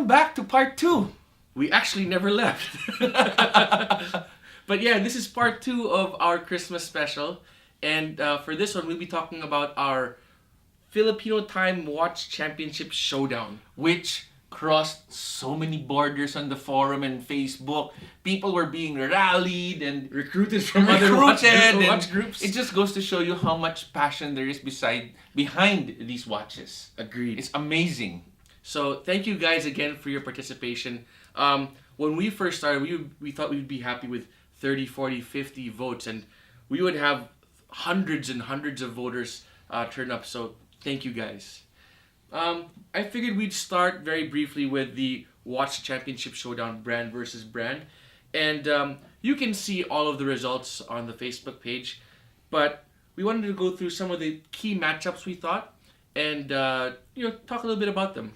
back to part 2. We actually never left. But yeah, this is part 2 of our Christmas special. And for this one, we'll be talking about our Filipino Time Watch Championship Showdown. Which crossed so many borders on the forum and Facebook. People were being rallied and Recruited from other watch groups. It just goes to show you how much passion there is behind these watches. Agreed. It's amazing. So thank you guys again for your participation. When we first started, we thought we'd be happy with 30, 40, 50 votes, and we would have hundreds and hundreds of voters turn up. So thank you guys. I figured we'd start very briefly with the Watch Championship Showdown, brand versus brand. And you can see all of the results on the Facebook page. But we wanted to go through some of the key matchups we thought and talk a little bit about them.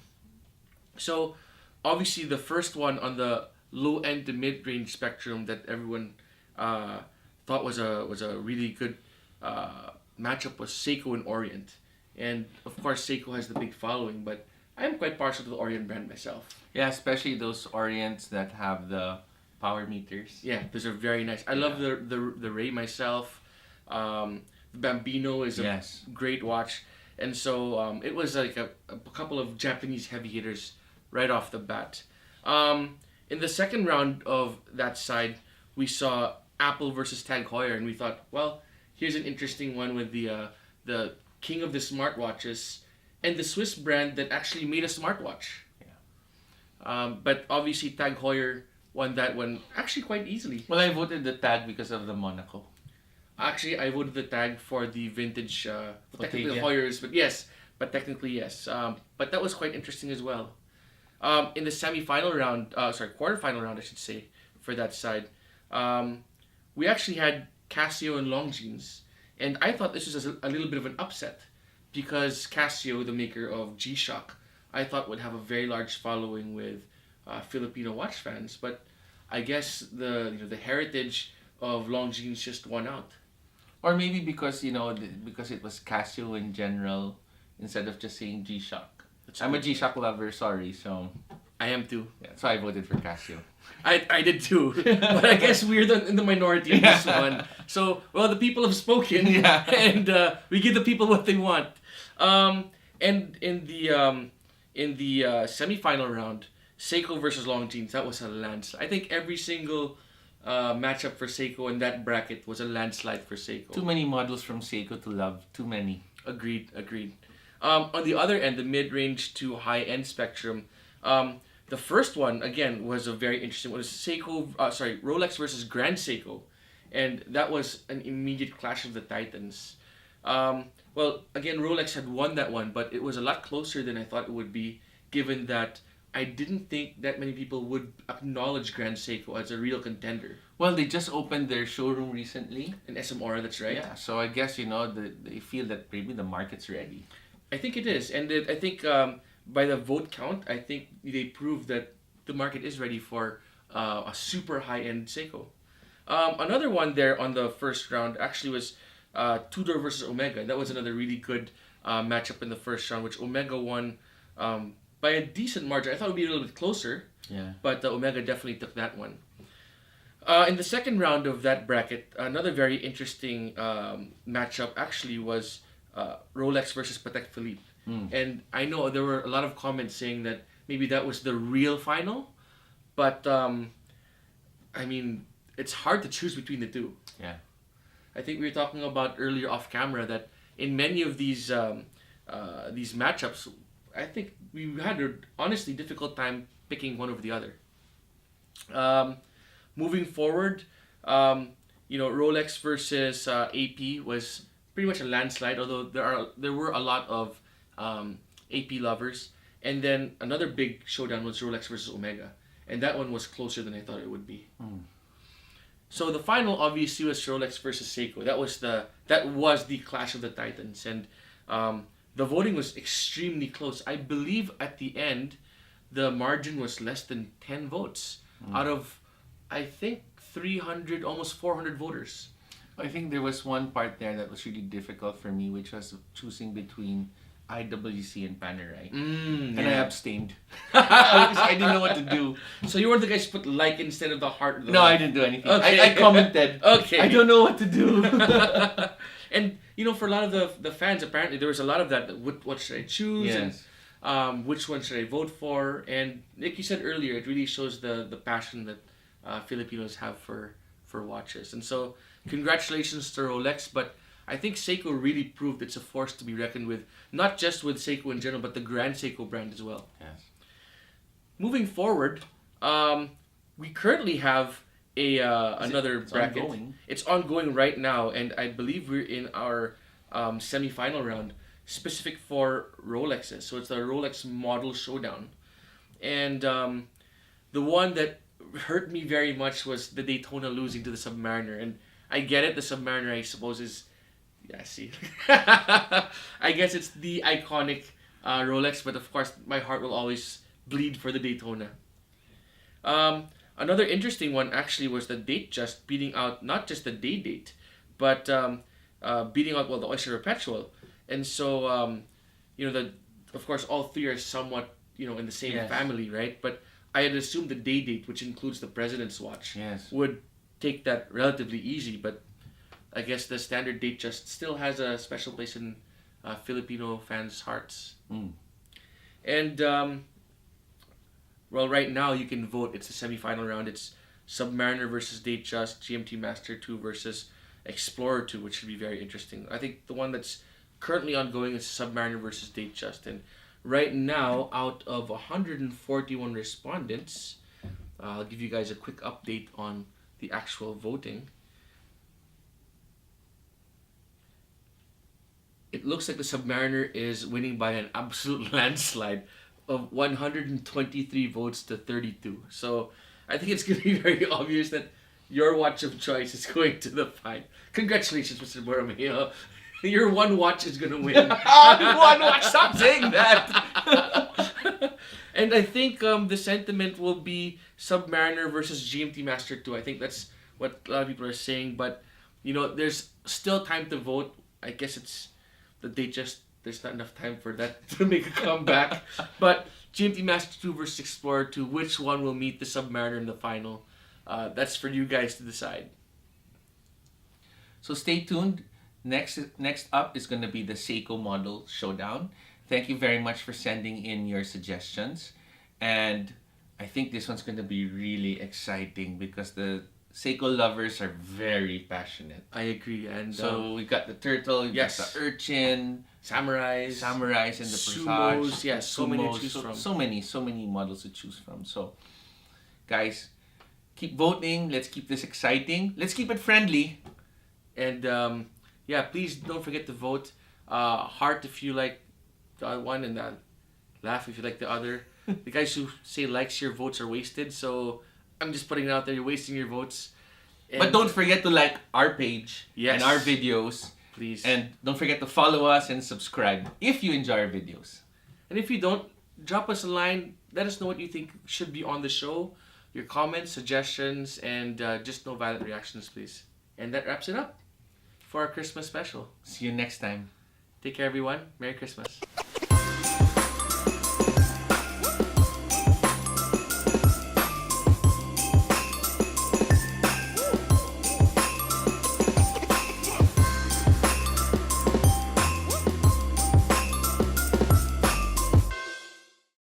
So obviously the first one on the low end to mid range spectrum that everyone thought was a really good matchup was Seiko and Orient. And of course Seiko has the big following, but I am quite partial to the Orient brand myself. Yeah, especially those Orients that have the power meters. Yeah, those are very nice. I love the Ray myself. The Bambino is a great watch. And so it was like a couple of Japanese heavy hitters right off the bat. In the second round of that side, we saw Apple versus Tag Heuer, and we thought, well, here's an interesting one with the king of the smartwatches and the Swiss brand that actually made a smartwatch. Yeah. But obviously Tag Heuer won that one actually quite easily. Well, I voted the Tag because of the Monaco. Actually, I voted the Tag for the vintage, technically Heuer's, but technically yes. But that was quite interesting as well. In the quarterfinal round, I should say, for that side, we actually had Casio and Longines. And I thought this was a little bit of an upset because Casio, the maker of G-Shock, I thought would have a very large following with Filipino watch fans. But I guess the heritage of Longines just won out. Or maybe because because it was Casio in general instead of just saying G-Shock. I'm a G-Shock lover, sorry, so I am too. Yeah, so I voted for Casio. I did too, but I guess we're in the minority in this one. So, well, the people have spoken, and we give the people what they want. And in the semifinal round, Seiko versus Longines, that was a landslide. I think every single matchup for Seiko in that bracket was a landslide for Seiko. Too many models from Seiko to love. Too many. Agreed. On the other end, the mid-range to high-end spectrum, the first one, again, was a very interesting one. It was Rolex versus Grand Seiko. And that was an immediate clash of the titans. Well, again, Rolex had won that one, but it was a lot closer than I thought it would be, given that I didn't think that many people would acknowledge Grand Seiko as a real contender. Well, they just opened their showroom recently. In SM Aura, that's right. Yeah, so I guess, they feel that maybe the market's ready. I think it is. And I think by the vote count, I think they proved that the market is ready for a super high-end Seiko. Another one there on the first round actually was Tudor versus Omega. That was another really good matchup in the first round, which Omega won by a decent margin. I thought it would be a little bit closer, but Omega definitely took that one. In the second round of that bracket, another very interesting matchup actually was Rolex versus Patek Philippe. And I know there were a lot of comments saying that maybe that was the real final, but I mean, it's hard to choose between the two. Yeah. I think we were talking about earlier off camera that in many of these matchups, I think we had an honestly difficult time picking one over the other. Moving forward, Rolex versus AP was pretty much a landslide, although there were a lot of AP lovers. And then another big showdown was Rolex versus Omega, and that one was closer than I thought it would be. So the final obviously was Rolex versus Seiko. That was the clash of the titans, and the voting was extremely close. I believe at the end, the margin was less than 10 votes out of, I think, 300, almost 400 voters. I think there was one part there that was really difficult for me, which was choosing between IWC and Panerai. Mm, And I abstained. Because I didn't know what to do. So you were the guys who put like instead of the heart? Or the No, love? I didn't do anything. Okay. I commented. Okay. I don't know what to do. And you know, for a lot of the fans, apparently there was a lot of that. What should I choose? Yes. And which one should I vote for? And like you said earlier, it really shows the passion that Filipinos have for watches. And so, congratulations to Rolex. But I think Seiko really proved it's a force to be reckoned with, not just with Seiko in general, but the Grand Seiko brand as well. Yes. Moving forward, we currently have another It's bracket. ongoing. It's ongoing right now, and I believe we're in our semi-final round, specific for Rolexes. So it's the Rolex Model Showdown, and the one that hurt me very much was the Daytona losing to the Submariner. And I get it, the Submariner, I suppose, is see. I guess it's the iconic Rolex, but of course my heart will always bleed for the Daytona. Another interesting one actually was the Datejust beating out not just the Day-Date, but beating out the Oyster Perpetual. And so of course all three are somewhat in the same Yes. family, right? But I had assumed the Day-Date, which includes the President's Watch, Yes. would take that relatively easy, but I guess the standard Datejust still has a special place in Filipino fans' hearts. Mm. And right now you can vote. It's the semi-final round. It's Submariner versus Datejust, GMT Master 2 versus Explorer 2, which should be very interesting. I think the one that's currently ongoing is Submariner versus Datejust. And right now, out of 141 respondents, I'll give you guys a quick update on the actual voting. It looks like the Submariner is winning by an absolute landslide of 123 votes to 32. So I think it's going to be very obvious that your watch of choice is going to the final. Congratulations, Mr. Borromeo. Your one watch is going to win. One watch. Stop saying that. And I think the sentiment will be Submariner versus GMT Master 2. I think that's what a lot of people are saying. But, there's still time to vote. I guess it's that there's not enough time for that to make a comeback. But GMT Master 2 versus Explorer 2, which one will meet the Submariner in the final? That's for you guys to decide. So stay tuned. Next up is going to be the Seiko Model Showdown. Thank you very much for sending in your suggestions. And I think this one's going to be really exciting because the Seiko lovers are very passionate. I agree. And So we got the turtle, we yes. got the urchin, samurais, and the sumos, Presage. yes, so many to sumos, choose from. So many models to choose from. So, guys, keep voting. Let's keep this exciting. Let's keep it friendly. And please don't forget to vote. Heart if you like the one, and laugh if you like the other. The guys who say likes your votes are wasted. So I'm just putting it out there. You're wasting your votes. And But don't forget to like our page Yes. and our videos. please. And don't forget to follow us and subscribe if you enjoy our videos. And if you don't, drop us a line. Let us know what you think should be on the show. Your comments, suggestions, and just no violent reactions, please. And that wraps it up for our Christmas special. See you next time. Take care, everyone. Merry Christmas.